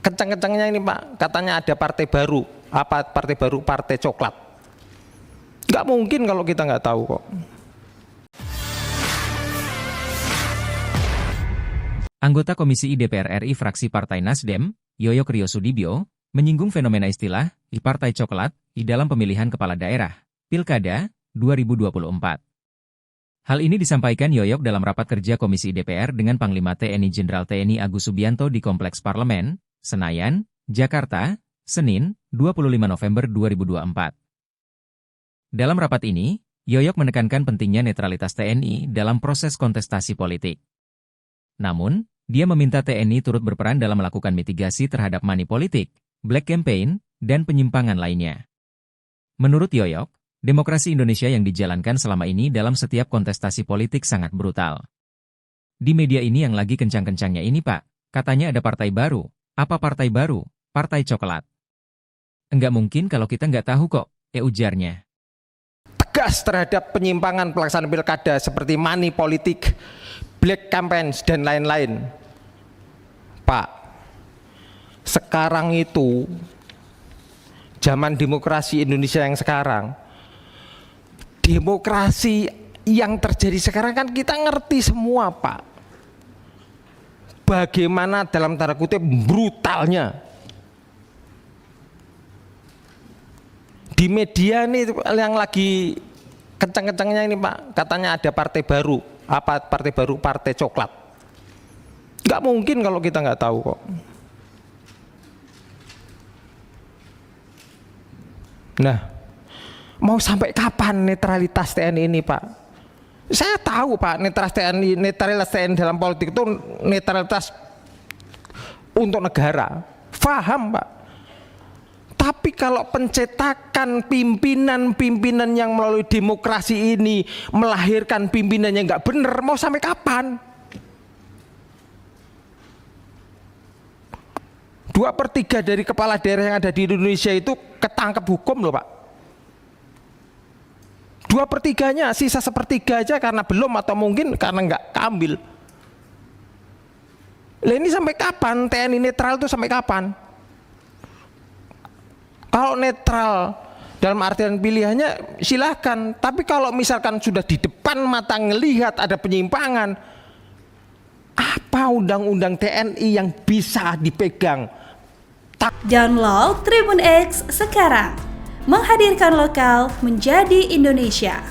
kencang-kencangnya ini Pak, katanya ada partai baru. Apa partai baru? Partai coklat. Nggak mungkin kalau kita nggak tahu kok. Anggota Komisi I DPR RI fraksi Partai Nasdem, Yoyok Riyosudibyo, menyinggung fenomena istilah "I Partai Coklat" di dalam pemilihan kepala daerah, Pilkada 2024. Hal ini disampaikan Yoyok dalam rapat kerja Komisi DPR dengan Panglima TNI Jenderal TNI Agus Subianto di Kompleks Parlemen, Senayan, Jakarta, Senin, 25 November 2024. Dalam rapat ini, Yoyok menekankan pentingnya netralitas TNI dalam proses kontestasi politik. Namun, dia meminta TNI turut berperan dalam melakukan mitigasi terhadap money politik, black campaign, dan penyimpangan lainnya. Menurut Yoyok, demokrasi Indonesia yang dijalankan selama ini dalam setiap kontestasi politik sangat brutal. Di media ini yang lagi kencang-kencangnya ini Pak, katanya ada partai baru. Apa partai baru? Partai coklat. Enggak mungkin kalau kita nggak tahu kok, ujarnya. Tegas terhadap penyimpangan pelaksanaan pilkada seperti money politik, black campaigns, dan lain-lain. Pak, sekarang itu, zaman demokrasi Indonesia yang sekarang, demokrasi yang terjadi sekarang kan kita ngerti semua Pak. Bagaimana dalam tanda kutip brutalnya. Di media nih yang lagi kencang-kencangnya ini Pak, katanya ada partai baru. Apa partai baru? Partai coklat. Nggak mungkin kalau kita nggak tahu kok. Nah, mau sampai kapan netralitas TNI ini Pak? Saya tahu Pak, netralitas TNI dalam politik itu netralitas untuk negara. Paham Pak. Tapi kalau pencetakan pimpinan-pimpinan yang melalui demokrasi ini melahirkan pimpinan yang nggak benar, mau sampai kapan? 2/3 dari kepala daerah yang ada di Indonesia itu ketangkep hukum loh Pak. 2/3-nya, sisa 1/3 aja karena belum atau mungkin karena nggak keambil. Lah ini sampai kapan TNI netral itu sampai kapan? Kalau netral dalam artian pilihannya silahkan, tapi kalau misalkan sudah di depan mata ngelihat ada penyimpangan, apa undang-undang TNI yang bisa dipegang? Download Tribun X sekarang, menghadirkan lokal menjadi Indonesia.